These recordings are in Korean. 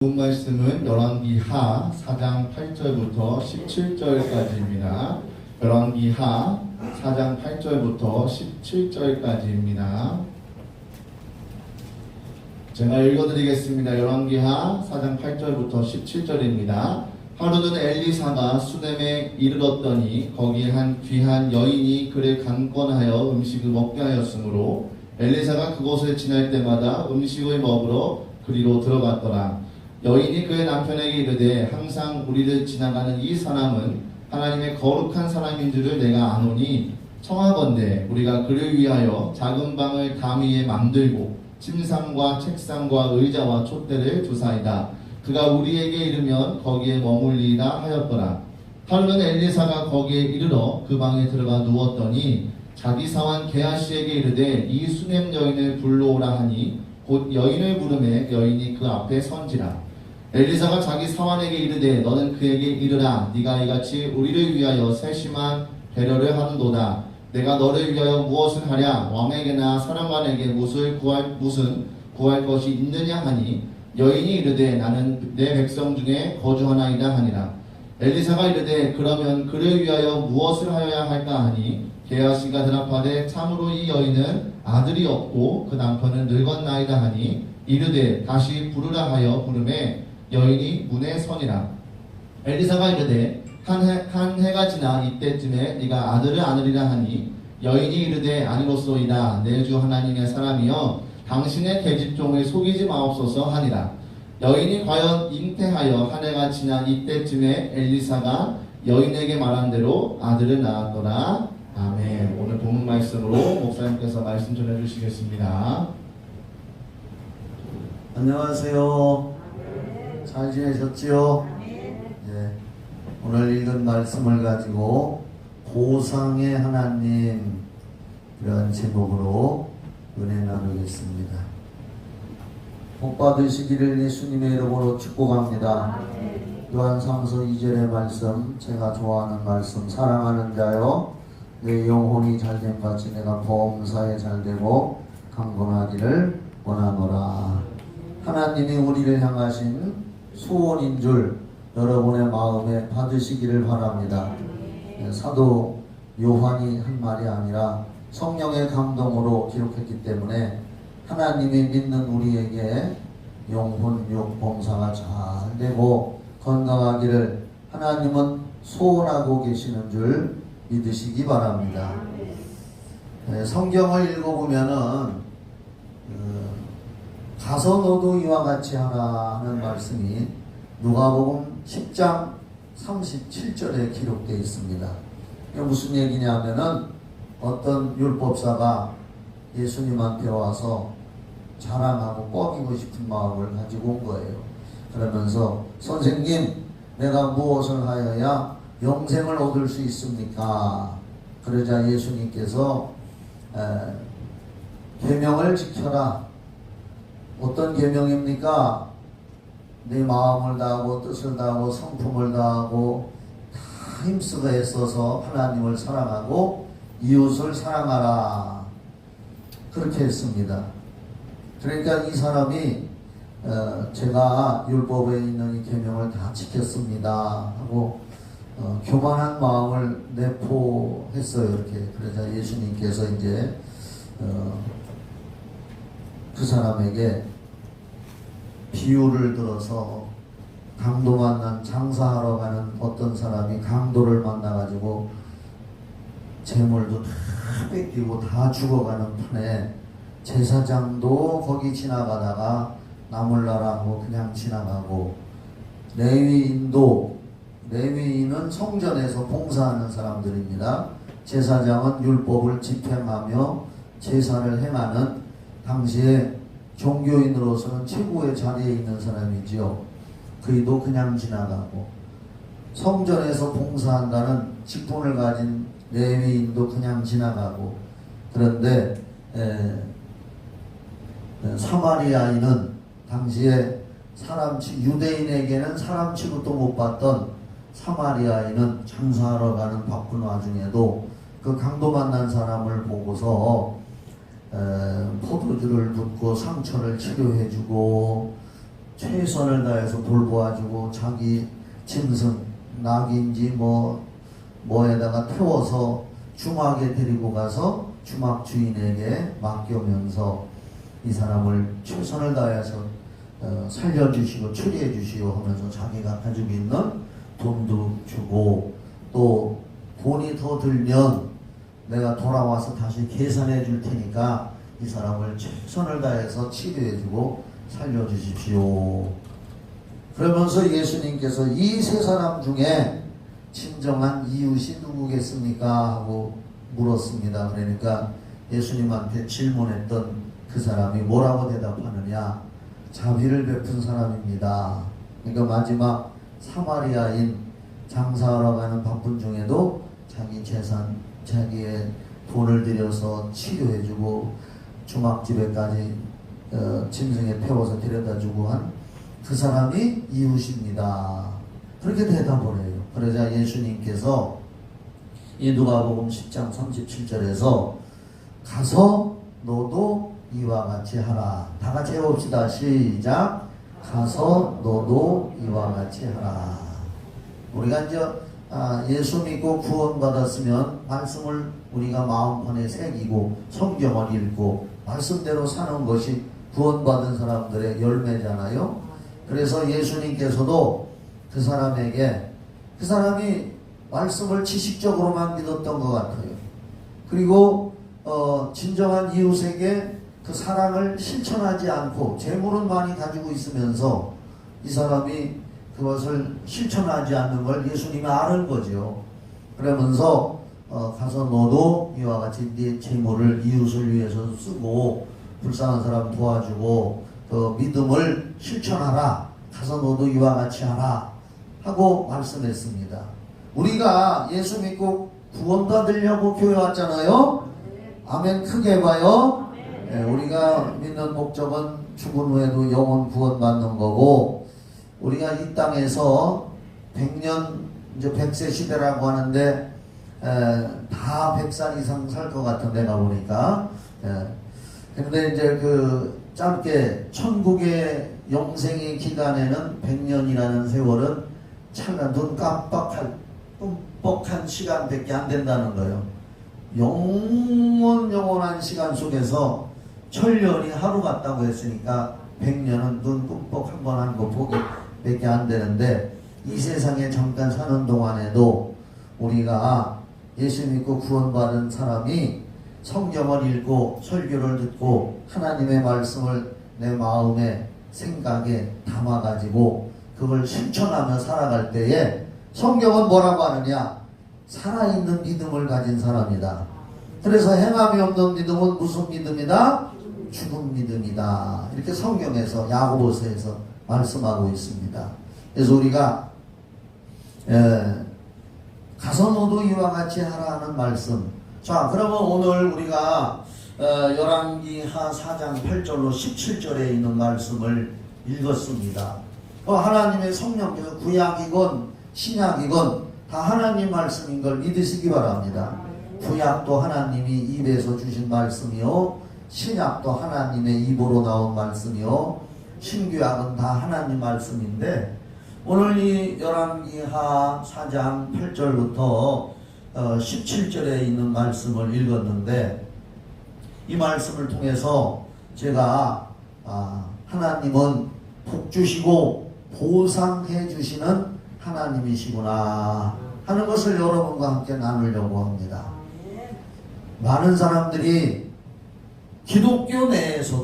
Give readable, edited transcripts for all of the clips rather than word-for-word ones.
본 말씀은 열왕기하 4장 8절부터 17절까지입니다. 열왕기하 4장 8절부터 17절까지입니다. 제가 읽어드리겠습니다. 열왕기하 4장 8절부터 17절입니다. 하루는 엘리사가 수넴에 이르렀더니 거기에 한 귀한 여인이 그를 강권하여 음식을 먹게 하였으므로 엘리사가 그곳을 지날 때마다 음식을 먹으러 그리로 들어갔더라. 여인이 그의 남편에게 이르되 항상 우리를 지나가는 이 사람은 하나님의 거룩한 사람인 줄을 내가 아노니 청하건대 우리가 그를 위하여 작은 방을 담 위에 만들고 침상과 책상과 의자와 촛대를 두사이다. 그가 우리에게 이르면 거기에 머물리라 하였더라. 하루는 엘리사가 거기에 이르러 그 방에 들어가 누웠더니 자기 사환 게하시에게 이르되 이 수넴 여인을 불러오라 하니 곧 여인을 부르매 여인이 그 앞에 선지라. 엘리사가 자기 사환에게 이르되 너는 그에게 이르라. 네가 이같이 우리를 위하여 세심한 배려를 하는도다. 내가 너를 위하여 무엇을 하랴? 왕에게나 사람관에게 무슨 구할 것이 있느냐 하니 여인이 이르되 나는 내 백성 중에 거주하나이다 하니라. 엘리사가 이르되 그러면 그를 위하여 무엇을 하여야 할까 하니 게하시가 대답하되 참으로 이 여인은 아들이 없고 그 남편은 늙었나이다 하니 이르되 다시 부르라 하여 부르매 여인이 문에 서니라. 엘리사가 이르되 한 해가 지나 이때쯤에 네가 아들을 안으리라 하니 여인이 이르되 아니로소이다. 내 주 하나님의 사람이여 당신의 계집종을 속이지 마옵소서 하니라. 여인이 과연 잉태하여 한 해가 지난 이때쯤에 엘리사가 여인에게 말한 대로 아들을 낳았더라. 아멘. 오늘 본문 말씀으로 목사님께서 말씀 전해주시겠습니다. 안녕하세요. 잘 지내셨지요? 네. 오늘 읽은 말씀을 가지고 보상의 하나님 이런 제목으로 은혜 나누겠습니다. 복 받으시기를 예수님의 이름으로 축복합니다. 요한 3서 2절의 말씀, 제가 좋아하는 말씀, 사랑하는 자여 내 영혼이 잘됨 같이 내가 범사에 잘되고 강건하기를 원하노라. 하나님이 우리를 향하신 소원인 줄 여러분의 마음에 받으시기를 바랍니다. 사도 요한이 한 말이 아니라 성령의 감동으로 기록했기 때문에 하나님이 믿는 우리에게 영혼, 육, 범사가 잘 되고 건강하기를 하나님은 소원하고 계시는 줄 믿으시기 바랍니다. 성경을 읽어보면은 가서 너도 이와 같이 하라 하는 말씀이 누가복음 10장 37절에 기록되어 있습니다. 이게 무슨 얘기냐면은 어떤 율법사가 예수님한테 와서 자랑하고 뻐기고 싶은 마음을 가지고 온 거예요. 그러면서 선생님, 내가 무엇을 하여야 영생을 얻을 수 있습니까? 그러자 예수님께서 계명을 지켜라. 어떤 계명입니까? 내 마음을 다하고 뜻을 다하고 성품을 다하고 다 힘쓰고 애써서 하나님을 사랑하고 이웃을 사랑하라. 그렇게 했습니다. 그러니까 이 사람이 제가 율법에 있는 이 계명을 다 지켰습니다 하고 교만한 마음을 내포했어요. 이렇게. 그러자 예수님께서 이제 그 사람에게 비유를 들어서 강도 만난 장사하러 가는 어떤 사람이 강도를 만나가지고 재물도 다 뺏기고 다 죽어가는 판에 제사장도 거기 지나가다가 나몰라라고 그냥 지나가고 레위인은 성전에서 봉사하는 사람들입니다. 제사장은 율법을 집행하며 제사를 행하는 당시에 종교인으로서는 최고의 자리에 있는 사람이지요. 그이도 그냥 지나가고 성전에서 봉사한다는 직분을 가진 레위인도 그냥 지나가고 그런데 사마리아인은 당시에 유대인에게는 사람 취급도 못 받던 사마리아인은 장사하러 가는 바쁜 와중에도 그 강도 만난 사람을 보고서 포도주를 붓고 상처를 치료해주고 최선을 다해서 돌보아주고 자기 짐승 낙인지 뭐에다가 태워서 주막에 데리고 가서 주막 주인에게 맡겨면서 이 사람을 최선을 다해서 살려주시고 처리해 주시오 하면서 자기가 가지고 있는 돈도 주고 또 돈이 더 들면 내가 돌아와서 다시 계산해 줄 테니까 이 사람을 최선을 다해서 치료해 주고 살려주십시오. 그러면서 예수님께서 이 세 사람 중에 진정한 이웃이 누구겠습니까? 하고 물었습니다. 그러니까 예수님한테 질문했던 그 사람이 뭐라고 대답하느냐? 자비를 베푼 사람입니다. 그러니까 마지막 사마리아인 장사하러 가는 바쁜 중에도 자기 재산, 자기의 돈을 들여서 치료해주고 주막집에까지 짐승에 태워서 데려다주고 한 그 사람이 이웃입니다. 그렇게 대답을 해요. 그러자 예수님께서 이 누가복음 10장 37절에서 가서 너도 이와 같이 하라. 다 같이 해봅시다. 시작. 가서 너도 이와 같이 하라. 우리가 이제 예수 믿고 구원받았으면 말씀을 우리가 마음판에 새기고 성경을 읽고 말씀대로 사는 것이 구원받은 사람들의 열매잖아요. 그래서 예수님께서도 그 사람에게 그 사람이 말씀을 지식적으로만 믿었던 것 같아요. 그리고 진정한 이웃에게 그 사랑을 실천하지 않고 재물은 많이 가지고 있으면서 이 사람이 그것을 실천하지 않는 걸 예수님이 아는 거죠. 그러면서 가서 너도 이와 같이 네 재물을 이웃을 위해서 쓰고 불쌍한 사람 도와주고 그 믿음을 실천하라. 가서 너도 이와 같이 하라 하고 말씀했습니다. 우리가 예수 믿고 구원받으려고 교회 왔잖아요. 아멘. 크게 봐요. 네, 우리가 믿는 목적은 죽은 후에도 영원 구원받는 거고, 우리가 이 땅에서 100년 이제 100세 시대라고 하는데 다 100살 이상 살 것 같은 내가 보니까. 그런데 이제 그 짧게 천국의 영생의 기간에는 100년이라는 세월은 찰나 눈 깜빡한 끔뻑한 시간밖에 안 된다는 거예요. 영원한 시간 속에서 천년이 하루 같다고 했으니까 100년은 눈 끔뻑 한 번 한 거 보기밖에 안 되는데, 이 세상에 잠깐 사는 동안에도 우리가 예수 믿고 구원받은 사람이 성경을 읽고 설교를 듣고 하나님의 말씀을 내 마음에 생각에 담아가지고 그걸 실천하며 살아갈 때에 성경은 뭐라고 하느냐? 살아있는 믿음을 가진 사람이다. 그래서 행함이 없는 믿음은 무슨 믿음이다? 죽은 믿음이다. 이렇게 성경에서 야고보서에서 말씀하고 있습니다. 그래서 우리가 가서 너도 이와 같이 하라 하는 말씀. 자, 그러면 오늘 우리가 열왕기하 4장 8절로 17절에 있는 말씀을 읽었습니다. 하나님의 성령께서 구약이건 신약이건 다 하나님 말씀인 걸 믿으시기 바랍니다. 구약도 하나님이 입에서 주신 말씀이요, 신약도 하나님의 입으로 나온 말씀이요, 신규약은 다 하나님 말씀인데, 오늘 이 열왕기하 4장 8절부터 17절에 있는 말씀을 읽었는데, 이 말씀을 통해서 제가 하나님은 복 주시고 보상해 주시는 하나님이시구나 하는 것을 여러분과 함께 나누려고 합니다. 많은 사람들이 기독교 내에서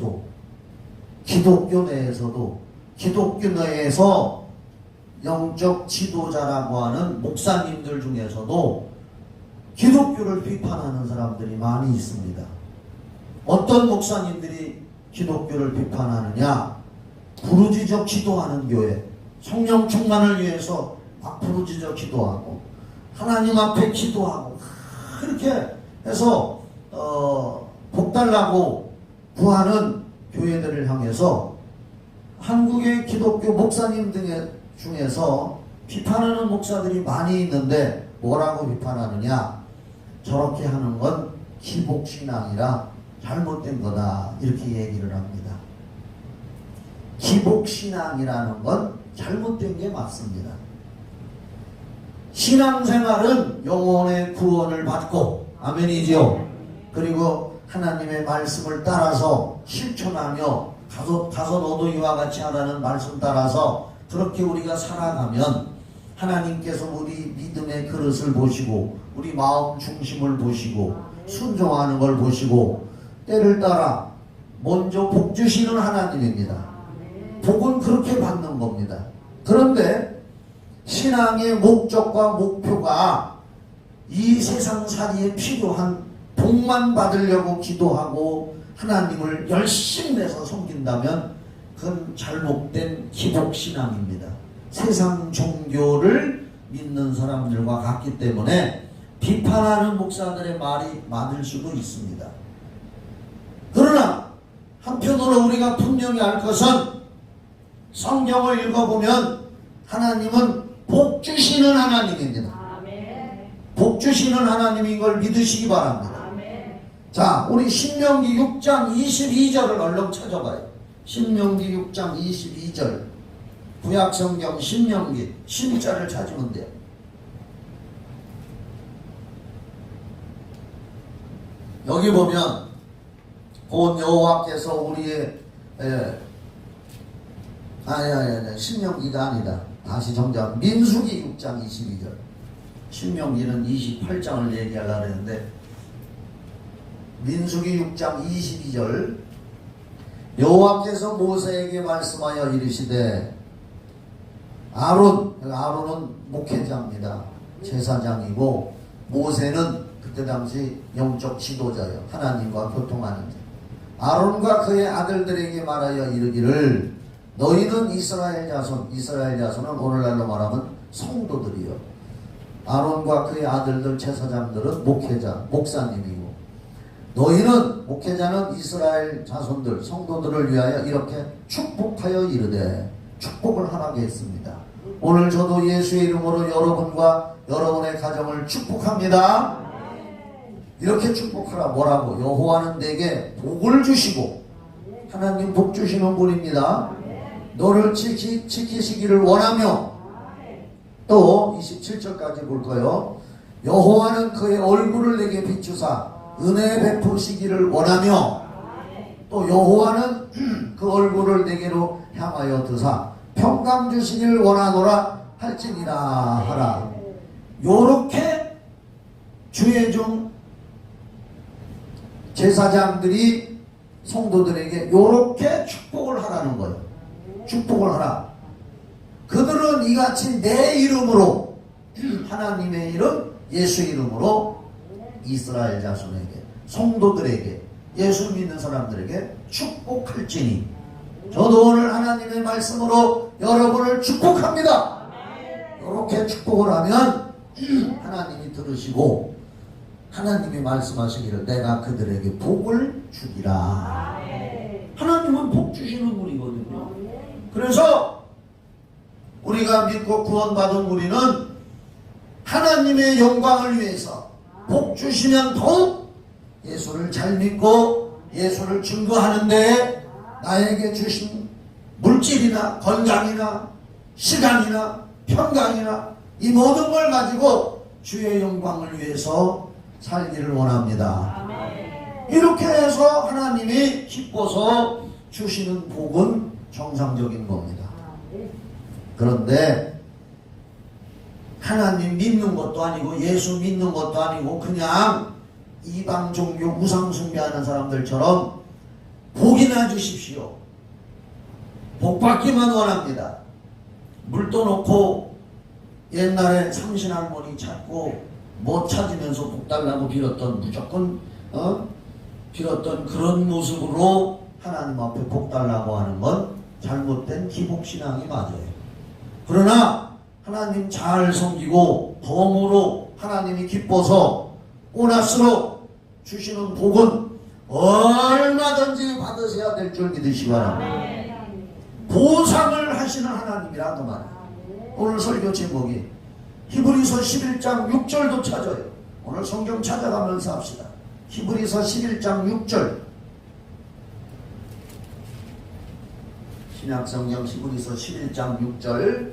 영적 지도자라고 하는 목사님들 중에서도 기독교를 비판하는 사람들이 많이 있습니다. 어떤 목사님들이 기독교를 비판하느냐? 부르짖어 기도하는 교회, 성령 충만을 위해서 막 부르짖어 기도하고 하나님 앞에 기도하고 그렇게 해서 복달라고 구하는 교회들을 향해서 한국의 기독교 목사님 중에서 비판하는 목사들이 많이 있는데, 뭐라고 비판하느냐? 저렇게 하는 건 기복신앙이라 잘못된 거다, 이렇게 얘기를 합니다. 기복신앙이라는 건 잘못된 게 맞습니다. 신앙생활은 영혼의 구원을 받고, 아멘이죠. 그리고 하나님의 말씀을 따라서 실천하며 가서 너도 이와 같이 하라는 말씀 따라서 그렇게 우리가 살아가면 하나님께서 우리 믿음의 그릇을 보시고 우리 마음 중심을 보시고 순종하는 걸 보시고 때를 따라 먼저 복 주시는 하나님입니다. 복은 그렇게 받는 겁니다. 그런데 신앙의 목적과 목표가 이 세상살이에 필요한 복만 받으려고 기도하고 하나님을 열심히 내서 섬긴다면 그건 잘못된 기복신앙입니다. 세상 종교를 믿는 사람들과 같기 때문에 비판하는 목사들의 말이 많을 수도 있습니다. 그러나 한편으로 우리가 분명히 알 것은 성경을 읽어보면 하나님은 복 주시는 하나님입니다. 복 주시는 하나님인 걸 믿으시기 바랍니다. 자, 우리 신명기 6장 22절을 얼른 찾아봐요. 신명기 6장 22절. 구약성경 신명기 12절을 찾으면 돼요. 여기 보면 곧 여호와께서 우리의 신명기가 아니다. 다시 정작 민수기 6장 22절. 신명기는 28장을 얘기하려고 했는데 민수기 6장 22절. 여호와께서 모세에게 말씀하여 이르시되 아론은 목회자입니다. 제사장이고 모세는 그때 당시 영적 지도자예요. 하나님과 교통하는 자. 아론과 그의 아들들에게 말하여 이르기를 너희는 이스라엘 자손은 오늘날로 말하면 성도들이요. 아론과 그의 아들들 제사장들은 목회자, 목사님이고 너희는 목회자는 이스라엘 자손들, 성도들을 위하여 이렇게 축복하여 이르되 축복을 하라고 했습니다. 오늘 저도 예수의 이름으로 여러분과 여러분의 가정을 축복합니다. 이렇게 축복하라. 뭐라고? 여호와는 내게 복을 주시고 하나님 복 주시는 분입니다. 너를 지키시기를 원하며 또 27절까지 볼까요? 여호와는 그의 얼굴을 내게 비추사 은혜 베푸시기를 원하며 또 여호와는 그 얼굴을 내게로 향하여 드사 평강 주시기를 원하노라 할지니라 하라. 요렇게 주의 종 제사장들이 성도들에게 요렇게 축복을 하라는 거예요. 축복을 하라. 그들은 이같이 내 이름으로 하나님의 이름 예수 이름으로 이스라엘 자손에게 성도들에게 예수 믿는 사람들에게 축복할지니 저도 오늘 하나님의 말씀으로 여러분을 축복합니다. 이렇게 축복을 하면 하나님이 들으시고 하나님이 말씀하시기를 내가 그들에게 복을 주리라. 하나님은 복 주시는 분이거든요. 그래서 우리가 믿고 구원받은 우리는 하나님의 영광을 위해서 복 주시면 더욱 예수를 잘 믿고 예수를 증거하는데 나에게 주신 물질이나 건강이나 시간이나 평강이나 이 모든 걸 가지고 주의 영광을 위해서 살기를 원합니다. 이렇게 해서 하나님이 기뻐서 주시는 복은 정상적인 겁니다. 그런데 하나님 믿는 것도 아니고 예수 믿는 것도 아니고 그냥 이방 종교 우상 숭배하는 사람들처럼 복이나 주십시오. 복 받기만 원합니다. 물도 넣고 옛날에 삼신할머니 찾고 못 찾으면서 복 달라고 빌었던 무조건 빌었던 그런 모습으로 하나님 앞에 복 달라고 하는 건 잘못된 기복신앙이 맞아요. 그러나 하나님 잘 섬기고 덤으로 하나님이 기뻐서 보너스로 주시는 복은 얼마든지 받으셔야 될 줄 믿으시기 바랍니다. 보상을 하시는 하나님이라 그 말이에요. 오늘 설교 제목이 히브리서 11장 6절도 찾아요. 오늘 성경 찾아가면서 합시다. 히브리서 11장 6절 신약성경 히브리서 11장 6절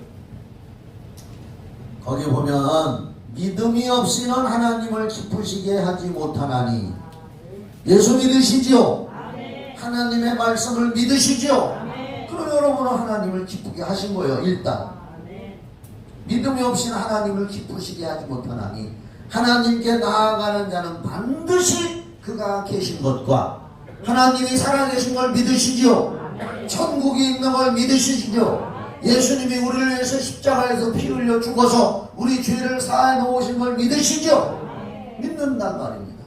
거기 보면 믿음이 없이는 하나님을 기쁘시게 하지 못하나니 예수 믿으시지요? 하나님의 말씀을 믿으시지요? 그럼 여러분은 하나님을 기쁘게 하신 거예요. 일단 믿음이 없이는 하나님을 기쁘시게 하지 못하나니 하나님께 나아가는 자는 반드시 그가 계신 것과 하나님이 살아계신 걸 믿으시지요? 천국이 있는 걸 믿으시지요? 예수님이 우리를 위해서 십자가에서 피 흘려 죽어서 우리 죄를 사해 놓으신 걸 믿으시죠? 믿는단 말입니다.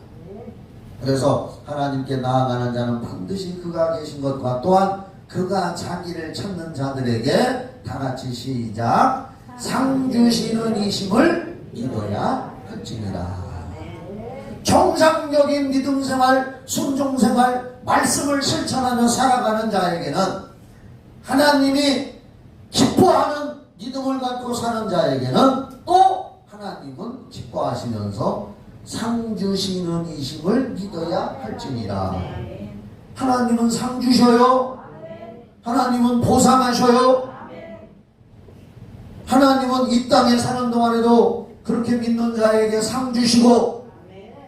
그래서 하나님께 나아가는 자는 반드시 그가 계신 것과 또한 그가 자기를 찾는 자들에게 다같이 시작 상 주시는 이심을 믿어야 할지니라. 정상적인 믿음생활, 순종생활, 말씀을 실천하며 살아가는 자에게는 하나님이 기뻐하는 믿음을 갖고 사는 자에게는 또 하나님은 기뻐하시면서 상 주시는 이심을 믿어야 할지니라. 하나님은 상 주셔요. 하나님은 보상하셔요. 하나님은 이 땅에 사는 동안에도 그렇게 믿는 자에게 상 주시고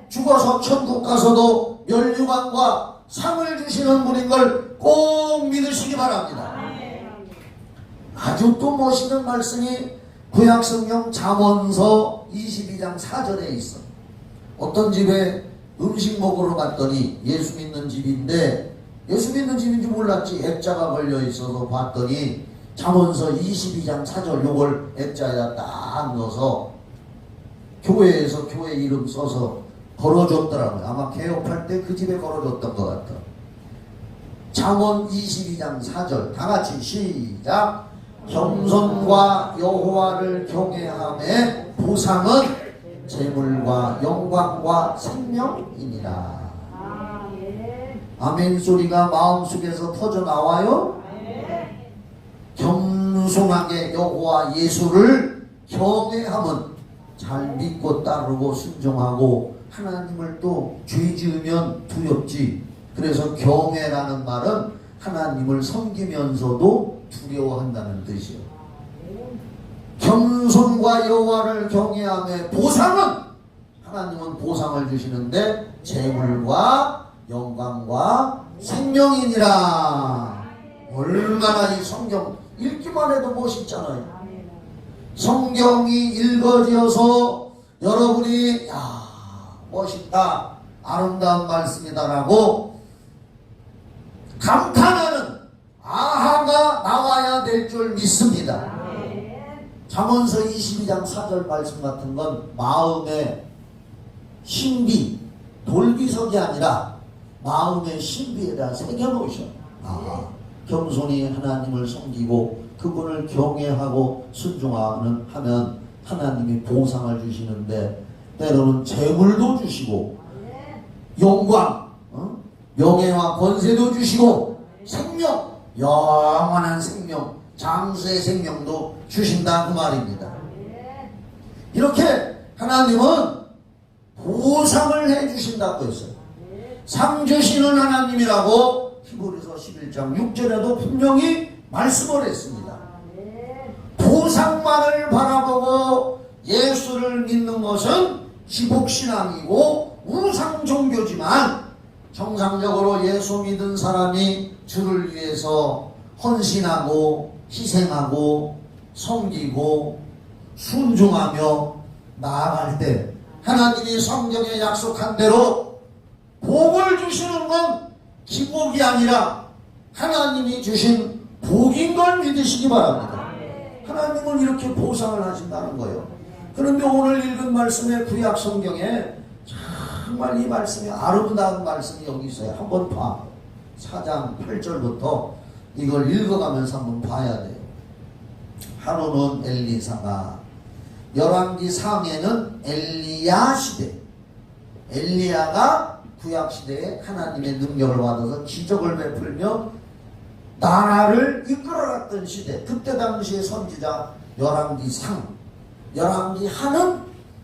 죽어서 천국 가서도 멸류관과 상을 주시는 분인 걸 꼭 믿으시기 바랍니다. 아주 또 멋있는 말씀이 구약성경 잠언서 22장 4절에 있어. 어떤 집에 음식 먹으러 갔더니 예수 믿는 집인데 예수 믿는 집인지 몰랐지. 액자가 걸려 있어서 봤더니 잠언서 22장 4절 요걸 액자에다 딱 넣어서 교회에서 교회 이름 써서 걸어줬더라고요. 아마 개업할 때 그 집에 걸어줬던 것 같아. 잠언 22장 4절 다같이 시작 겸손과 여호와를 경외함의 보상은 재물과 영광과 생명이니라. 아멘 소리가 마음속에서 터져 나와요. 겸손하게 여호와 예수를 경외함은 잘 믿고 따르고 순종하고 하나님을 또 죄 지으면 두렵지. 그래서 경외라는 말은 하나님을 섬기면서도 두려워한다는 뜻이요. 겸손과 여호와를 경외함의 보상은 하나님은 보상을 주시는데 재물과 영광과 생명이니라. 얼마나 이 성경 읽기만 해도 멋있잖아요. 성경이 읽어져서 여러분이 야 멋있다 아름다운 말씀이다라고 감탄하는 아하가 나와야 될 줄 믿습니다. 잠언서 22장 4절 말씀 같은 건 마음의 신비, 돌기석이 아니라 마음의 신비에다 새겨놓으셔. 겸손히 하나님을 섬기고 그분을 경외하고 순종하면 하나님이 보상을 주시는데 때로는 재물도 주시고 영광, 명예와 권세도 주시고 생명, 영원한 생명, 장수의 생명도 주신다 그 말입니다. 이렇게 하나님은 보상을 해주신다고 했어요. 상 주시는 하나님이라고 히브리서 11장 6절에도 분명히 말씀을 했습니다. 보상만을 바라보고 예수를 믿는 것은 기복신앙이고 우상종교지만 정상적으로 예수 믿은 사람이 주를 위해서 헌신하고 희생하고 섬기고 순종하며 나아갈 때 하나님이 성경에 약속한 대로 복을 주시는 건 기복이 아니라 하나님이 주신 복인 걸 믿으시기 바랍니다. 하나님은 이렇게 보상을 하신다는 거예요. 그런데 오늘 읽은 말씀의 구약 성경에 정말 이 말씀이 아름다운 말씀이 여기 있어요. 한번 봐. 4장 8절부터 이걸 읽어가면서 한번 봐야 돼요. 하루는 엘리사가 열왕기 상에는 엘리야 시대, 엘리야가 구약 시대에 하나님의 능력을 받아서 기적을 베풀며 나라를 이끌어갔던 시대. 그때 당시의 선지자 열왕기 상, 열왕기 하는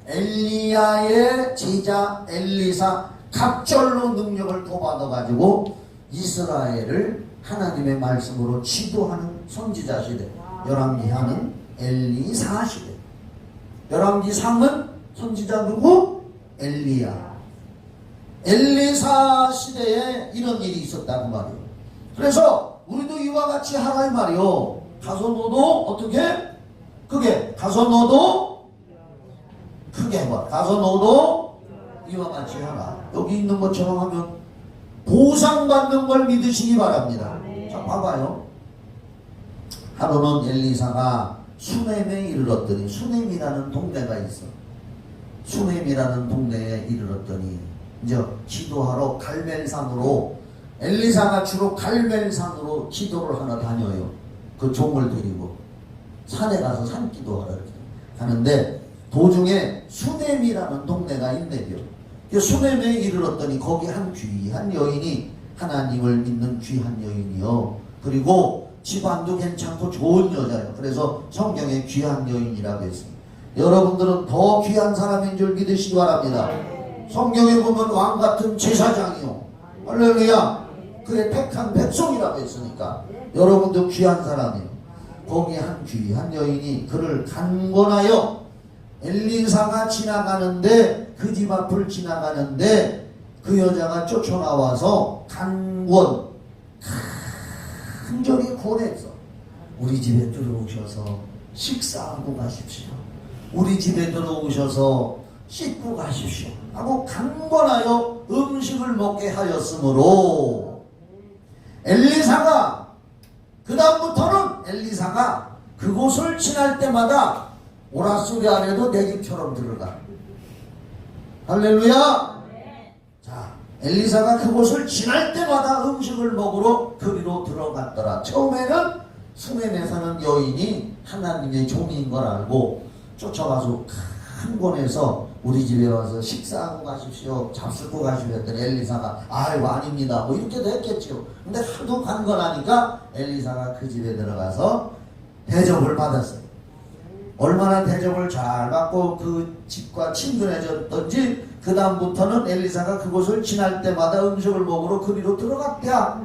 엘리야의 제자 엘리사 갑절로 능력을 도받아 가지고 이스라엘을 하나님의 말씀으로 지도하는 선지자 시대. 열왕기하는 엘리사 시대. 열왕기상은 선지자 누구? 엘리야. 엘리사 시대에 이런 일이 있었다고 말이요. 그래서 우리도 이와 같이 하라 이 말이요. 가서 너도 어떻게? 크게. 가서 너도 크게 해봐. 가서 너도 이와 같이 하라. 여기 있는 것처럼 하면 보상받는 걸 믿으시기 바랍니다. 자, 봐봐요. 하루는 엘리사가 수넴에 이르렀더니, 수넴이라는 동네가 있어. 수넴이라는 동네에 이르렀더니 이제 기도하러 갈멜산으로, 엘리사가 주로 갈멜산으로 기도를 하러 다녀요. 그 종을 데리고 산에 가서 산 기도하러 이렇게 가는데 도중에 수넴이라는 동네가 있네요. 수넴에 이르렀더니 거기 한 귀한 여인이, 하나님을 믿는 귀한 여인이요. 그리고 집안도 괜찮고 좋은 여자예요. 그래서 성경에 귀한 여인이라고 했습니다. 여러분들은 더 귀한 사람인 줄 믿으시기 바랍니다. 성경에 보면 왕같은 제사장이요. 할렐루야. 그의 택한 백성이라고 했으니까 여러분도 귀한 사람이에요. 거기 한 귀한 여인이 그를 간권하여, 엘리사가 지나가는데, 그 집 앞을 지나가는데 그 여자가 쫓아나와서 간권, 간절히 권했어. 우리 집에 들어오셔서 식사하고 가십시오. 우리 집에 들어오셔서 씻고 가십시오 하고 간권하여 음식을 먹게 하였으므로, 엘리사가 그 다음부터는 엘리사가 그곳을 지날 때마다 오라소리 안 해도 내 집처럼 들어가. 할렐루야. 자, 엘리사가 그곳을 지날 때마다 음식을 먹으러 그리로 들어갔더라. 처음에는 수넴에 사는 여인이 하나님의 종인 걸 알고 쫓아가서 큰 권에서 우리 집에 와서 식사하고 가십시오, 잡수고 가십시오 했더니 엘리사가 아이고 아닙니다 뭐 이렇게도 했겠죠. 근데 하도 간건하니까 엘리사가 그 집에 들어가서 대접을 받았어요. 얼마나 대접을 잘 받고 그 집과 친근해졌던지 그 다음부터는 엘리사가 그곳을 지날 때마다 음식을 먹으러 그리로 들어갔대야.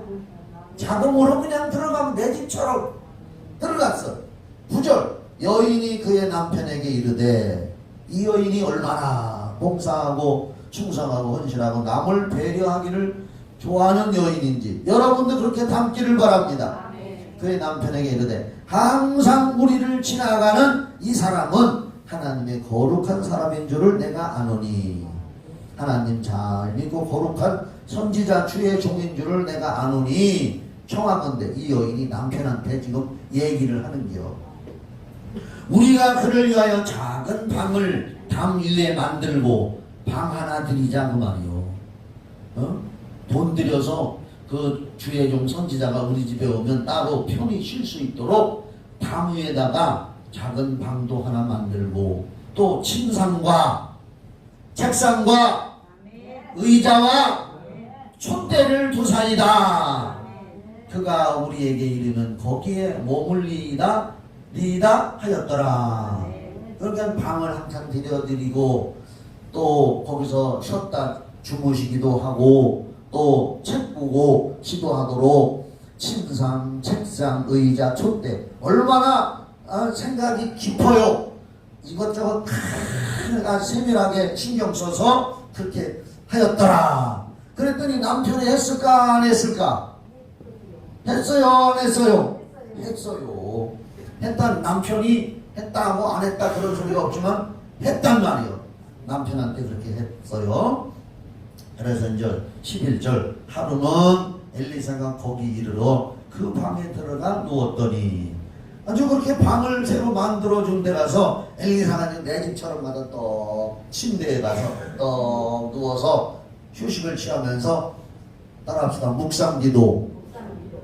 자동으로 그냥 들어가면 내 집처럼 들어갔어. 9절, 여인이 그의 남편에게 이르되, 이 여인이 얼마나 봉사하고 충성하고 헌신하고 남을 배려하기를 좋아하는 여인인지 여러분도 그렇게 담기를 바랍니다. 그의 남편에게 이르되, 항상 우리를 지나가는 이 사람은 하나님의 거룩한 사람인 줄을 내가 아노니, 하나님 잘 믿고 거룩한 선지자 주의 종인 줄을 내가 아노니, 청하건대. 이 여인이 남편한테 지금 얘기를 하는겨. 우리가 그를 위하여 작은 방을 담 위에 만들고 방 하나 드리자 그 말이요. 돈 들여서 그 주의 종 선지자가 우리 집에 오면 따로 편히 쉴 수 있도록 담 위에다가 작은 방도 하나 만들고, 또 침상과 책상과 의자와 촛대를 두사이다. 그가 우리에게 이르면 거기에 머물리이다 하였더라. 그러니까 방을 항상 들여드리고 또 거기서 쉬었다 주무시기도 하고 또 책 보고 기도하도록 침상, 책상, 의자, 촛대, 얼마나 생각이 깊어요. 이것저것 다 세밀하게 신경 써서 그렇게 하였더라. 그랬더니 남편이 했을까 안 했을까? 했어요 안 했어요? 했어요. 했단, 남편이 했다 뭐 안 했다 그런 소리가 없지만 했단 말이에요. 남편한테 그렇게 했어요. 그래서 이제 11절, 하루는 엘리사가 거기 이르러 그 방에 들어가 누웠더니, 아주 그렇게 방을 새로 만들어준 데 가서 엘리사가 내 집처럼 가서 떡 침대에 가서 떡 누워서 휴식을 취하면서, 따라합시다, 묵상기도.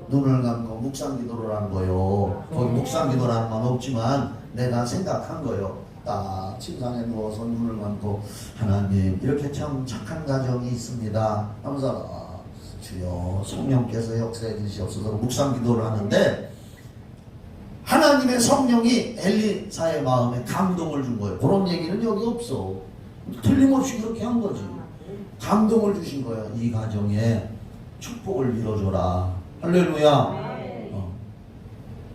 눈을 감고 묵상기도를 한 거요. 거기 묵상기도라는 건 없지만 내가 생각한 거요. 딱 침상에 누워서 눈을 감고, 하나님 이렇게 참 착한 가정이 있습니다 하면서 주여 성령께서 역사해 주시옵소서 묵상기도를 하는데, 하나님의 성령이 엘리사의 마음에 감동을 준 거예요. 그런 얘기는 여기 없어. 틀림없이 그렇게 한 거지. 감동을 주신 거예요. 이 가정에 축복을 이뤄줘라. 할렐루야.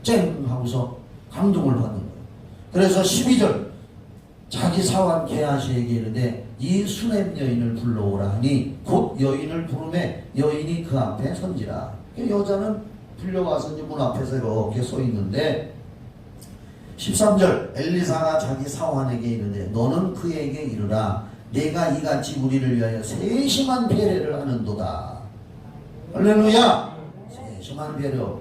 쨍 하고서 감동을 받는 거예요. 그래서 12절 자기 사환 게하시에게 이르되 이 수냄 여인을 불러오라 하니 곧 여인을 부르매 여인이 그 앞에 선지라. 여자는 불려와서 이제 문 앞에서 이렇게 서 있는데 13절 엘리사가 자기 사환에게 이르되 너는 그에게 이르라 내가 이같이 우리를 위하여 세심한 배려를 하는도다. 할렐루야. 세심한 배려.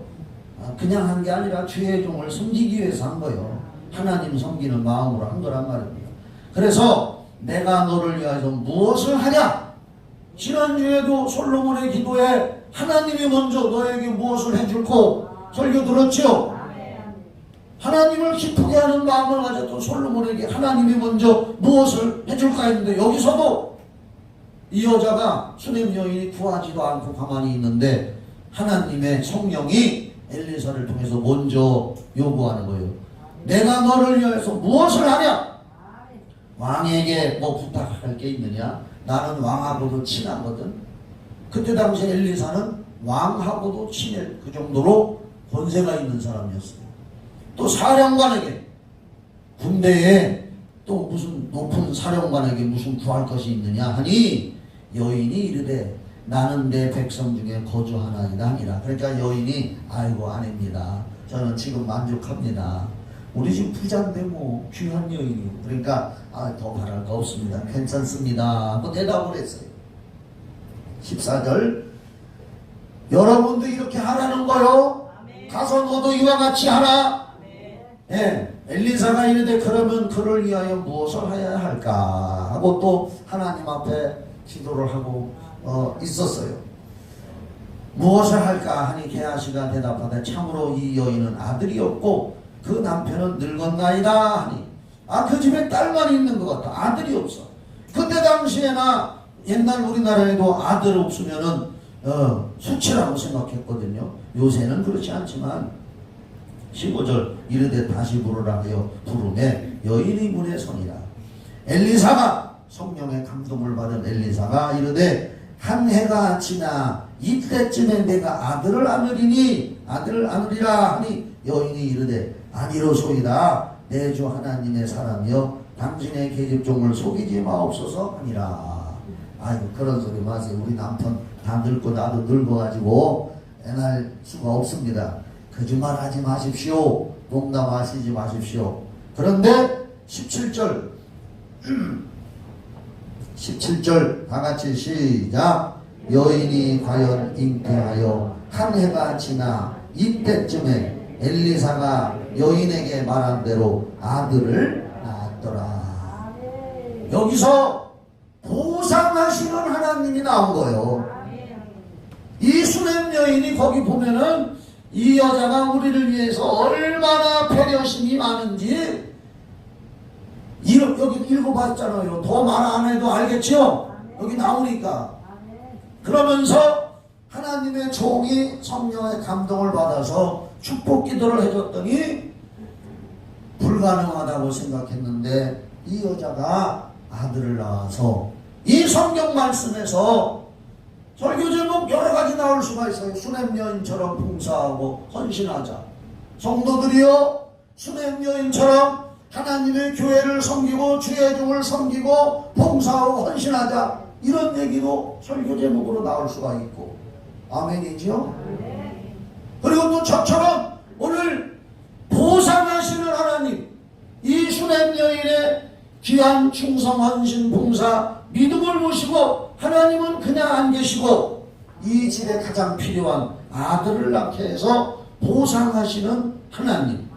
그냥 한 게 아니라 주의 종을 섬기기 위해서 한 거예요. 하나님 섬기는 마음으로 한 거란 말입니다. 그래서 내가 너를 위하여 무엇을 하냐? 지난주에도 솔로몬의 기도에 하나님이 먼저 너에게 무엇을 해줄고 설교 들었죠? 하나님을 기쁘게 하는 마음을 가졌던 솔로몬에게 하나님이 먼저 무엇을 해줄까 했는데 여기서도 이 여자가 수냄 여인이 구하지도 않고 가만히 있는데 하나님의 성령이 엘리사를 통해서 먼저 요구하는 거예요. 내가 너를 위해서 무엇을 하냐? 왕에게 뭐 부탁할 게 있느냐? 나는 왕하고도 친하거든. 그때 당시 엘리사는 왕하고도 친해. 그 정도로 권세가 있는 사람이었어요. 또 사령관에게 군대에 또 무슨 높은 사령관에게 무슨 구할 것이 있느냐 하니 여인이 이르되 나는 내 백성 중에 거주하나이다 하니라. 그러니까 여인이 아이고 아닙니다. 저는 지금 만족합니다. 우리 집 부자인데 뭐 귀한 여인이요. 그러니까 더 바랄 거 없습니다. 괜찮습니다. 하고 대답을 했어요. 14절 여러분도 이렇게 하라는 거요. 가서 너도 이와 같이 하라. 예, 엘리사가 이르되 그러면 그를 위하여 무엇을 해야 할까 하고 또 하나님 앞에 기도를 하고 있었어요. 무엇을 할까 하니 게하시가 대답하되 참으로 이 여인은 아들이 없고 그 남편은 늙었나이다 하니 그 집에 딸만 있는 것 같다. 아들이 없어. 그때 당시에나 옛날 우리나라에도 아들 없으면은 수치라고 생각했거든요. 요새는 그렇지 않지만 15절 이르되 다시 부르라 하여 부르매 여인이 문에 서니라. 엘리사가 성령의 감동을 받은 엘리사가 이르되 한 해가 지나 이때쯤에 내가 아들을 안으리라 하니 여인이 이르되 아니로소이다. 내 주 하나님의 사람이여 당신의 계집종을 속이지 마옵소서 하니라. 아이고 그런 소리 마세요. 우리 남편 다 늙고 나도 늙어가지고 애날 수가 없습니다. 거짓말 하지 마십시오. 농담하시지 마십시오. 그런데 17절 17절 다같이 시작. 여인이 과연 잉태하여 한 해가 지나 이때쯤에 엘리사가 여인에게 말한 대로 아들을 낳았더라. 여기서 보상하시는 하나님이 나온 거예요. 이 수냄 여인이 거기 보면은 이 여자가 우리를 위해서 얼마나 배려심이 많은지 여기 읽어봤잖아요. 더 말 안 해도 알겠죠? 여기 나오니까. 그러면서 하나님의 종이 성령의 감동을 받아서 축복 기도를 해줬더니 불가능하다고 생각했는데 이 여자가 아들을 낳아서 이 성경 말씀에서 설교 제목 여러 가지 나올 수가 있어요. 수냄 여인처럼 봉사하고 헌신하자. 성도들이요 수냄 여인처럼 하나님의 교회를 섬기고 주의 종을 섬기고 봉사하고 헌신하자. 이런 얘기도 설교 제목으로 나올 수가 있고. 아멘이죠? 그리고 또 저처럼 오늘 보상하시는 하나님, 이 수냄 여인의 귀한 충성 헌신 봉사 믿음을 보시고 하나님은 그냥 안 계시고 이 집에 가장 필요한 아들을 낳게 해서 보상하시는 하나님.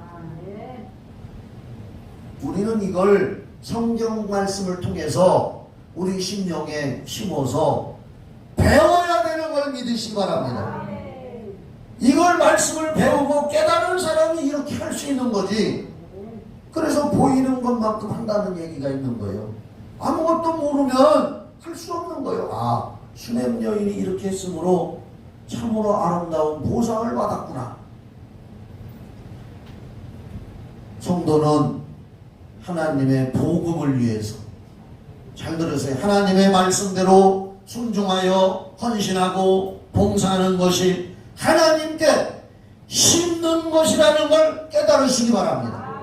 우리는 이걸 성경 말씀을 통해서 우리 심령에 심어서 배워야 되는 걸 믿으시기 바랍니다. 이걸 말씀을 배우고 깨달은 사람이 이렇게 할 수 있는 거지. 그래서 보이는 것만큼 한다는 얘기가 있는 거예요. 아무것도 모르면 할 수 없는 거예요. 수냄 여인이 이렇게 했으므로 참으로 아름다운 보상을 받았구나. 성도는 하나님의 복음을 위해서, 잘 들으세요. 하나님의 말씀대로 순종하여 헌신하고 봉사하는 것이 하나님께 심는 것이라는 걸 깨달으시기 바랍니다.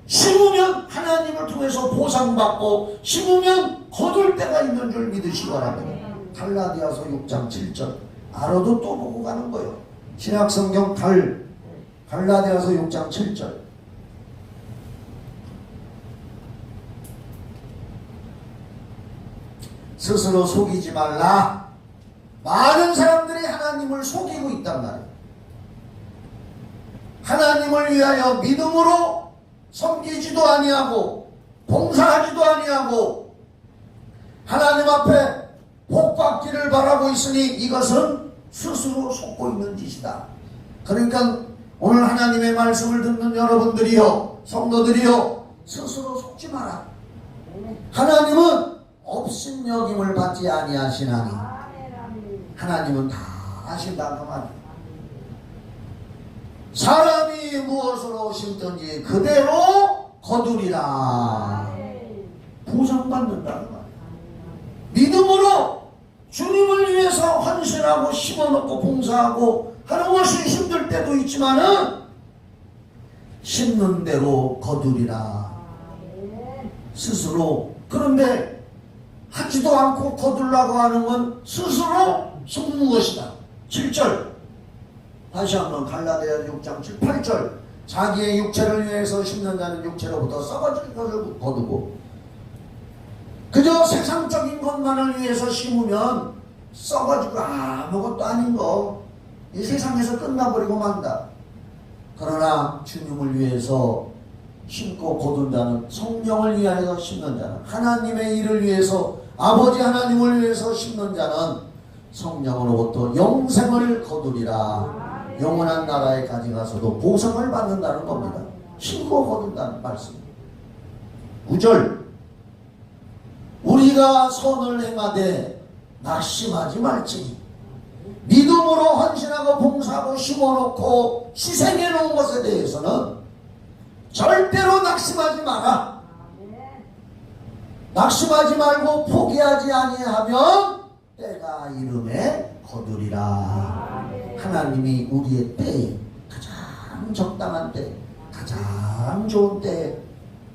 심으면 하나님을 통해서 보상받고 심으면 거둘 때가 있는 줄 믿으시기 바랍니다. 갈라디아서 6장 7절 알아도 또 보고 가는 거예요. 신약성경 갈라디아서 6장 7절 스스로 속이지 말라. 많은 사람들이 하나님을 속이고 있단 말이에요. 하나님을 위하여 믿음으로 섬기지도 아니하고 봉사하지도 아니하고 하나님 앞에 복받기를 바라고 있으니 이것은 스스로 속고 있는 짓이다. 그러니까 오늘 하나님의 말씀을 듣는 여러분들이요, 성도들이요, 스스로 속지 마라. 하나님은 업신여김을 받지 아니하시나니 하나님은 다 아신다 그 말이에요. 사람이 무엇으로 심든지 그대로 거두리라. 보상받는다는 말이에요. 믿음으로 주님을 위해서 헌신하고 심어놓고 봉사하고 하는 것이 힘들 때도 있지만은 심는 대로 거두리라. 스스로. 그런데 하지도 않고 거두려고 하는 건 스스로 속는 것이다. 7절 다시 한번 갈라디아 6장 7, 8절 자기의 육체를 위해서 심는 자는 육체로부터 썩어질 것을 거두고 그저 세상적인 것만을 위해서 심으면 썩어지고 아무것도 아닌 거 이 세상에서 끝나버리고 만다. 그러나 주님을 위해서 심고 거둔 자는 성령을 위하여 심는 자는 하나님의 일을 위해서 아버지 하나님을 위해서 심는 자는 성령으로부터 영생을 거두리라. 영원한 나라에 가져가서도 보상을 받는다는 겁니다. 심고 거둔다는 말씀입니다. 9절 우리가 선을 행하되 낙심하지 말지니 믿음으로 헌신하고 봉사하고 심어놓고 희생해 놓은 것에 대해서는 절대로 낙심하지 마라. 낙심하지 말고 포기하지 아니하면 때가 이름에 거두리라. 하나님이 우리의 때에 가장 적당한 때, 가장 좋은 때에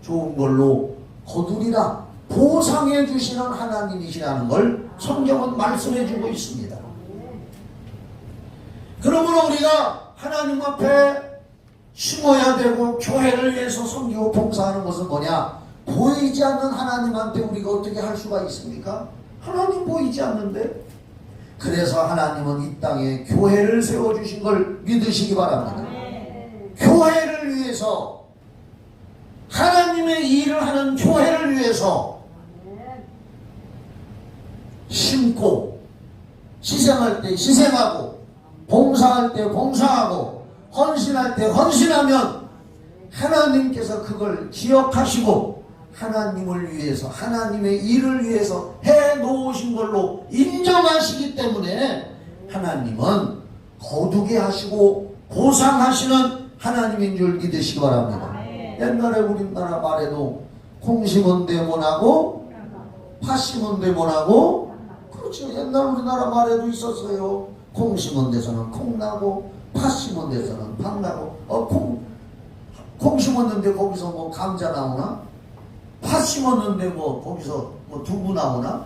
좋은 걸로 거두리라. 보상해 주시는 하나님이시라는 걸 성경은 말씀해 주고 있습니다. 그러므로 우리가 하나님 앞에 심어야 되고 교회를 위해서 섬기고 봉사하는 것은 뭐냐? 보이지 않는 하나님한테 우리가 어떻게 할 수가 있습니까? 하나님 보이지 않는데. 그래서 하나님은 이 땅에 교회를 세워주신 걸 믿으시기 바랍니다. 교회를 위해서 하나님의 일을 하는 교회를 위해서 심고 희생할 때 희생하고 봉사할 때 봉사하고 헌신할 때 헌신하면 하나님께서 그걸 기억하시고 하나님을 위해서 하나님의 일을 위해서 해놓으신 걸로 인정하시기 때문에 하나님은 거두게 하시고 보상하시는 하나님인 줄 믿으시기 바랍니다. 옛날에 우리나라 말에도 콩 심은 데 뭐나고 팥 심은 데 뭐나고 그렇죠. 옛날 우리나라 말에도 있었어요. 콩 심은 데서는 콩 나고 팥 심은 데서는 팥 나고 콩 심었는데 거기서 뭐 감자 나오나? 팥 심었는데 뭐 거기서 뭐 두부 나오나?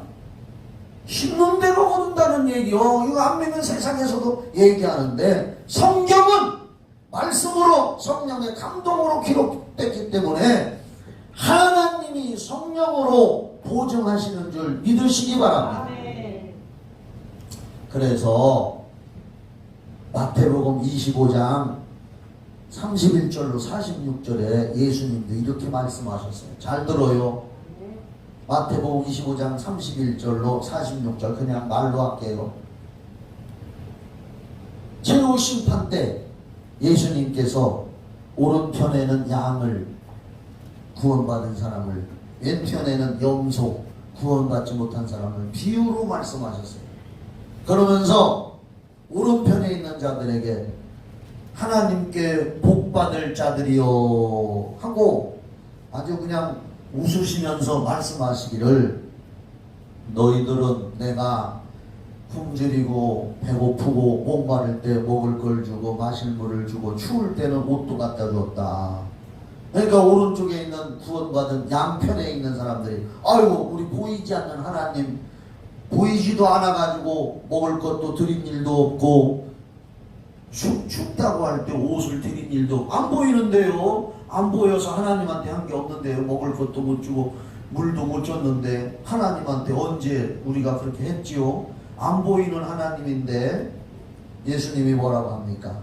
심는 대로 거둔다는 얘기요. 이거 안 믿는 세상에서도 얘기하는데 성경은 말씀으로 성령의 감동으로 기록됐기 때문에 하나님이 성령으로 보증하시는 줄 믿으시기 바랍니다. 그래서 마태복음 25장 31절로 46절에 예수님도 이렇게 말씀하셨어요. 잘 들어요. 마태복음 25장 31절로 46절 그냥 말로 할게요. 최후 심판 때 예수님께서 오른편에는 양을 구원받은 사람을 왼편에는 염소 구원받지 못한 사람을 비유로 말씀하셨어요. 그러면서 오른편에 있는 자들에게 하나님께 복받을 자들이요 하고 아주 그냥 웃으시면서 말씀하시기를 너희들은 내가 굶주리고 배고프고 목마를 때 먹을 걸 주고 마실 물을 주고 추울 때는 옷도 갖다 줬다. 그러니까 오른쪽에 있는 구원받은 양편에 있는 사람들이 아이고 우리 보이지 않는 하나님 보이지도 않아가지고 먹을 것도 드린 일도 없고 춥다고 할 때 옷을 드린 일도 안 보이는데요. 안 보여서 하나님한테 한 게 없는데요. 먹을 것도 못 주고 물도 못 줬는데 하나님한테 언제 우리가 그렇게 했지요? 안 보이는 하나님인데 예수님이 뭐라고 합니까?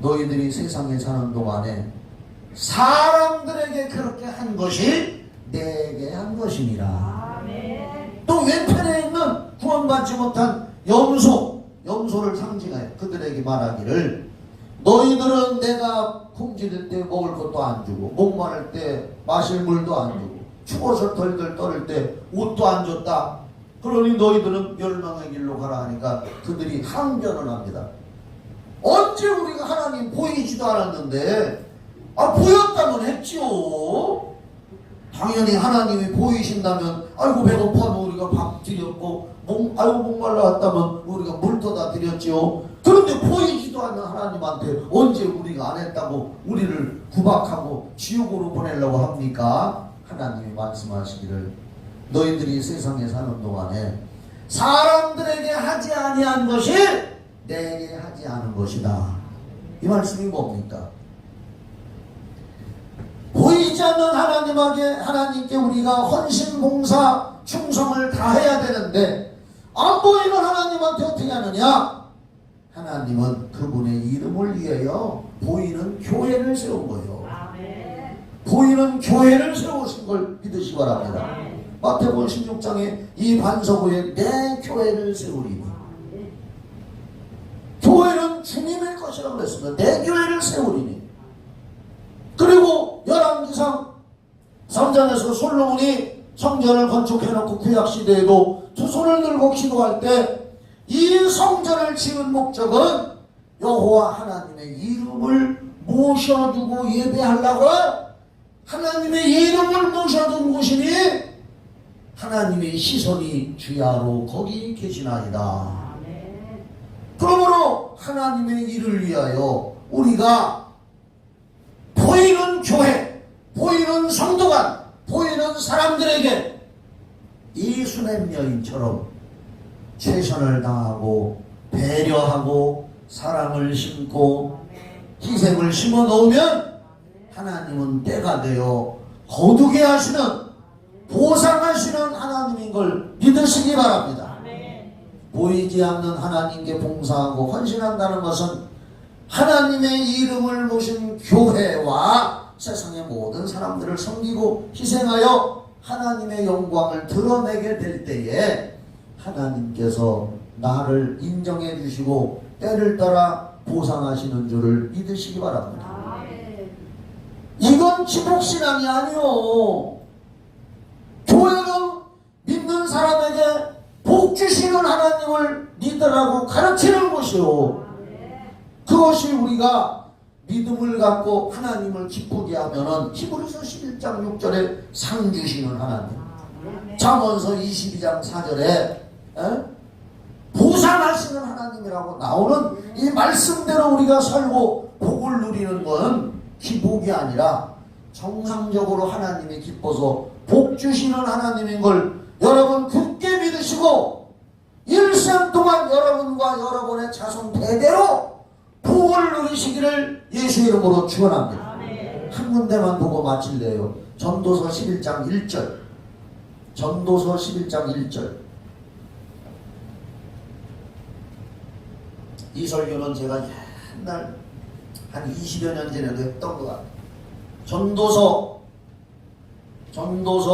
너희들이 세상에 사는 동안에 사람들에게 그렇게 한 것이 내게 한 것이니라. 또 왼편에 있는 구원받지 못한 염소를 상징하여 그들에게 말하기를 너희들은 내가 굶주릴 때 먹을 것도 안 주고 목마를 때 마실 물도 안 주고 추워서 덜덜 떨을 때 옷도 안 줬다. 그러니 너희들은 멸망의 길로 가라 하니까 그들이 항변을 합니다. 언제 우리가 하나님 보이지도 않았는데 보였다면 했지요. 당연히 하나님이 보이신다면 아이고 배고파면 우리가 밥 드렸고 아이고 목말라 왔다면 우리가 물 떠다 드렸지요. 그런데 보이지도 않는 하나님한테 언제 우리가 안 했다고 우리를 구박하고 지옥으로 보내려고 합니까? 하나님이 말씀하시기를 너희들이 세상에 사는 동안에 사람들에게 하지 아니한 것이 내게 하지 않은 것이다. 이 말씀이 뭡니까? 보이지 않는 하나님께 우리가 헌신, 봉사, 충성을 다해야 되는데 안 보이는 하나님한테 어떻게 하느냐? 하나님은 그분의 이름을 위하여 보이는 교회를 세운 거예요. 보이는 교회를 세우신 걸 믿으시기 바랍니다. 마태복음 16장에 이 반석 위에 내 교회를 세우리니 교회는 주님의 것이라고 그랬습니다. 내 교회를 세우리니. 그리고 열왕기상 3장에서 솔로몬이 성전을 건축해놓고 구약시대에도 두 손을 들고 기도할 때 이 성전을 지은 목적은 여호와 하나님의 이름을 모셔두고 예배하려고 하나님의 이름을 모셔둔 곳이니 하나님의 시선이 주야로 거기 계시나이다. 그러므로 하나님의 일을 위하여 우리가 보이는 교회, 보이는 성도관, 보이는 사람들에게 이 수냄 여인처럼 최선을 다하고 배려하고 사랑을 심고 희생을 심어 놓으면 하나님은 때가 되어 거두게 하시는 보상하시는 하나님인 걸 믿으시기 바랍니다. 보이지 않는 하나님께 봉사하고 헌신한다는 것은 하나님의 이름을 모신 교회와 세상의 모든 사람들을 섬기고 희생하여 하나님의 영광을 드러내게 될 때에 하나님께서 나를 인정해 주시고 때를 따라 보상하시는 줄을 믿으시기 바랍니다. 이건 기복신앙이 아니요. 교회는 믿는 사람에게 복 주시는 하나님을 믿으라고 가르치는 것이요. 그것이 우리가 믿음을 갖고 하나님을 기쁘게 하면은 히브리서 11장 6절에 상 주시는 하나님, 잠언서 22장 4절에 보상하시는 하나님이라고 나오는 이 말씀대로 우리가 살고 복을 누리는 건 기복이 아니라 정상적으로 하나님이 기뻐서 복 주시는 하나님인 걸 여러분 굳게 믿으시고 일생 동안 여러분과 여러분의 자손 대대로 복을 누리시기를 예수 이름으로 축원합니다. 한 군데만 보고 마칠래요. 전도서 11장 1절. 전도서 11장 1절. 이 설교는 제가 옛날 한 20여 년 전에도 했던 것 같아요. 전도서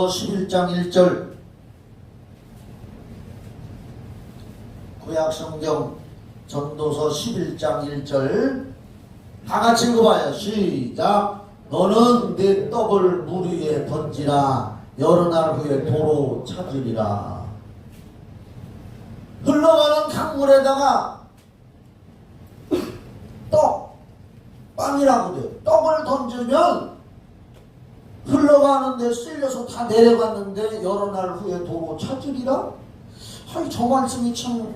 11장 1절. 구약성경 전도서 11장 1절 다 같이 읽어봐요. 시작. 너는 내 떡을 물 위에 던지라. 여러 날 후에 도로 찾으리라. 흘러가는 강물에다가 빵이라고 돼요. 떡을 던지면 흘러가는데 쓸려서 다 내려갔는데 여러 날 후에 도로 찾으리라? 아이, 저 말씀이 참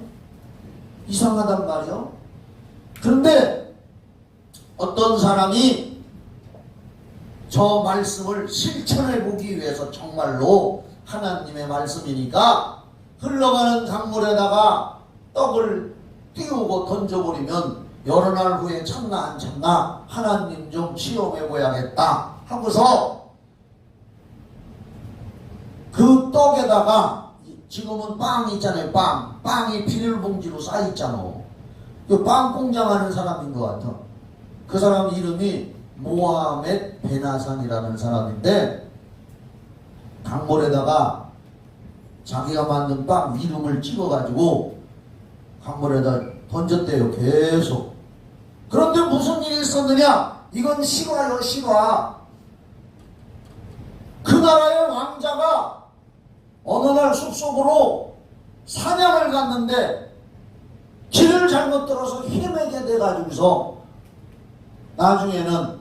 이상하단 말이요. 그런데 어떤 사람이 저 말씀을 실천해 보기 위해서 정말로 하나님의 말씀이니까 흘러가는 강물에다가 떡을 띄우고 던져버리면 여러 날 후에 참나 안 참나 하나님 좀 시험해 보야겠다 하고서 그 떡에다가 지금은 빵 있잖아요. 빵이 비닐봉지로 쌓여있잖아. 그 빵 공장 하는 사람인 것 같아. 그 사람 이름이 모하메드 베나산이라는 사람인데 강물에다가 자기가 만든 빵 이름을 찍어가지고 강물에다 던졌대요. 계속. 그런데 무슨 일이 있었느냐? 이건 실화요, 실화. 그 나라의 왕자가 어느 날 숲속으로 사냥을 갔는데 길을 잘못 들어서 헤매게 돼가지고서 나중에는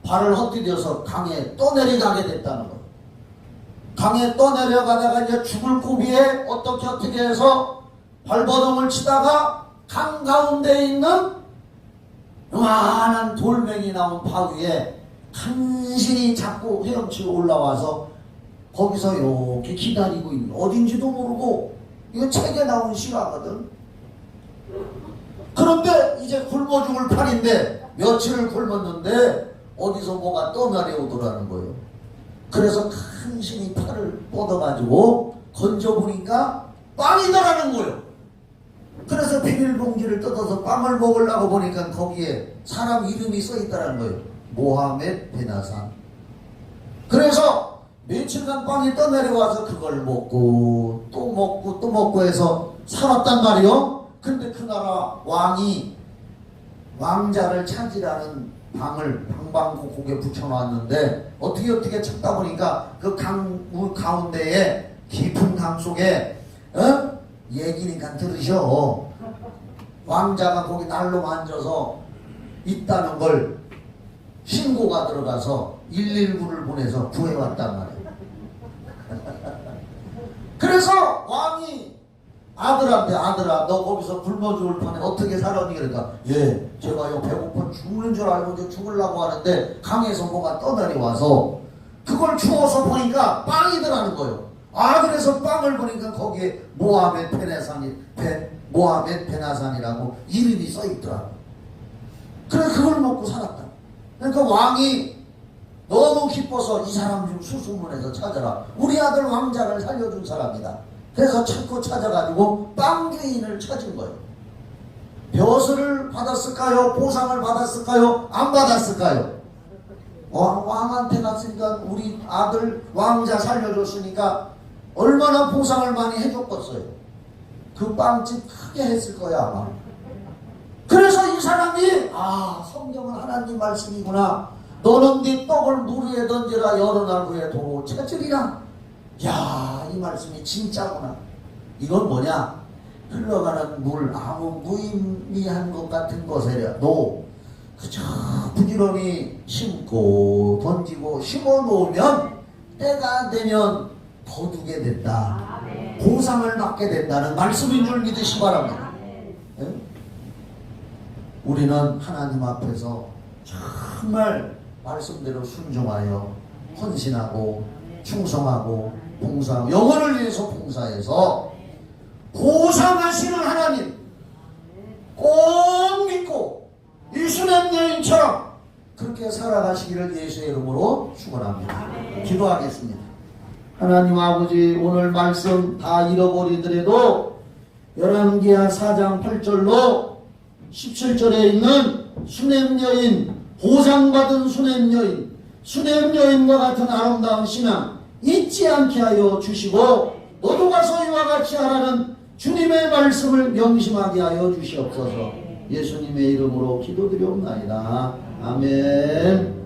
발을 헛디뎌서 강에 떠내려가게 됐다는 거예요. 강에 떠내려가다가 이제 죽을 고비에 어떻게 해서 발버둥을 치다가 강 가운데에 있는 요만한 돌멩이 나온 바위에 간신히 자꾸 헤엄치고 올라와서 거기서 이렇게 기다리고 있는, 어딘지도 모르고, 이거 책에 나온 실화거든. 그런데 이제 굶어 죽을 판인데 며칠을 굶었는데 어디서 뭐가 떠내려오더라는 거예요. 그래서 간신히 팔을 뻗어가지고 건져보니까 빵이더라는 거예요. 그래서 비닐봉지를 뜯어서 빵을 먹으려고 보니까 거기에 사람 이름이 써있다는 거예요. 모하메드 베나산. 그래서 며칠간 빵이 떠내려와서 그걸 먹고 또 먹고 또 먹고 해서 살았단 말이요. 근데 그 나라 왕이 왕자를 찾으라는 방을 방방곡곡에 붙여놨는데 어떻게 찾다 보니까 그 강 가운데에 깊은 강 속에 얘기니까 들으셔. 왕자가 거기 날로 앉아서 있다는 걸 신고가 들어가서 119를 보내서 구해왔단 말이에요. 그래서 왕이 아들한테, 아들아 너 거기서 굶어 죽을 판에 어떻게 살았니? 그러니까 예, 제가요 배고파 죽는 줄 알고 이제 죽으려고 하는데 강에서 뭐가 떠내려와서 그걸 주워서 보니까 빵이더라는 거예요. 아, 그래서 빵을 보니까 거기에 모하메드 베나산이라고 이름이 써있더라. 그래 그걸 먹고 살았다. 그러니까 왕이 너무 기뻐서 이 사람 좀 수소문해서 찾아라. 우리 아들 왕자를 살려준 사람이다. 그래서 찾고 찾아가지고 빵 주인을 찾은 거예요. 벼슬을 받았을까요? 보상을 받았을까요? 안 받았을까요? 왕한테 갔으니까 우리 아들 왕자 살려줬으니까 얼마나 보상을 많이 해줬겠어요. 그 빵집 크게 했을 거야 아마. 그래서 이 사람이 성경은 하나님 말씀이구나. 너는 네 떡을 물 위에 던지라 여러 날 후에 도로 찾으리라. 야, 이 말씀이 진짜구나. 이건 뭐냐? 흘러가는 물 아무 무의미한 것 같은 것에라도 그저 부지런히 심고 던지고 심어 놓으면 때가 되면 거두게 된다. 보상을 받게 된다는 말씀인 줄 믿으시 바랍니다. 네? 우리는 하나님 앞에서 정말 말씀대로 순종하여 헌신하고 충성하고 봉사하고 영혼을 위해서 봉사해서 보상하시는 하나님 꼭 믿고 이 수냄 여인처럼 그렇게 살아가시기를 예수의 이름으로 축원합니다. 기도하겠습니다. 하나님 아버지, 오늘 말씀 다 잃어버리더라도 열왕기하 4장 8절로 17절에 있는 수냄 여인, 보상받은 수냄 여인, 수냄 여인과 같은 아름다운 신앙 잊지 않게 하여 주시고 너도 가서 이와 같이 하라는 주님의 말씀을 명심하게 하여 주시옵소서. 예수님의 이름으로 기도드리옵나이다. 아멘.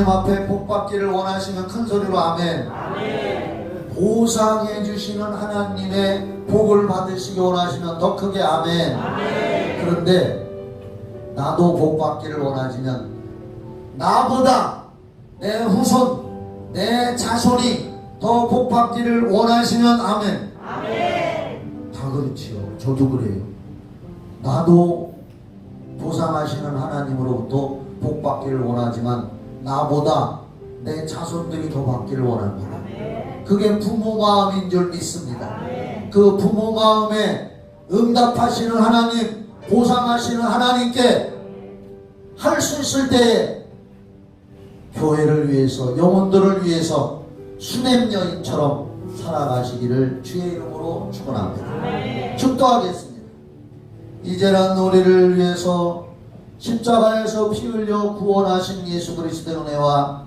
하나님 앞에 복 받기를 원하시면 큰 소리로 아멘. 보상해 주시는 하나님의 복을 받으시기 원하시면 더 크게 아멘. 그런데 나도 복 받기를 원하시면 나보다 내 후손, 내 자손이 더 복 받기를 원하시면 아멘. 다 그렇지요. 저도 그래요. 나도 보상하시는 하나님으로부터 복 받기를 원하지만 나보다 내 자손들이 더 받기를 원합니다. 그게 부모 마음인 줄 믿습니다. 그 부모 마음에 응답하시는 하나님, 보상하시는 하나님께 할 수 있을 때에 교회를 위해서, 영혼들을 위해서 수냄 여인처럼 살아가시기를 주의 이름으로 축원합니다. 축도하겠습니다. 이제는 우리를 위해서 십자가에서 피 흘려 구원하신 예수 그리스도의 은혜와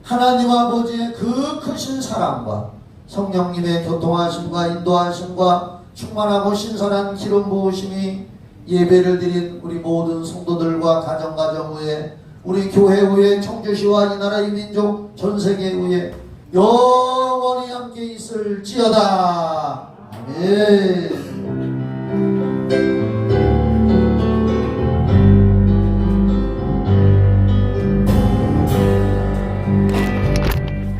하나님 아버지의 그 크신 사랑과 성령님의 교통하심과 인도하심과 충만하고 신선한 기름 부으심이 예배를 드린 우리 모든 성도들과 가정 후에 우리 교회 후에 청주시와 이 나라 이 민족 전세계 후에 영원히 함께 있을지어다. 아멘.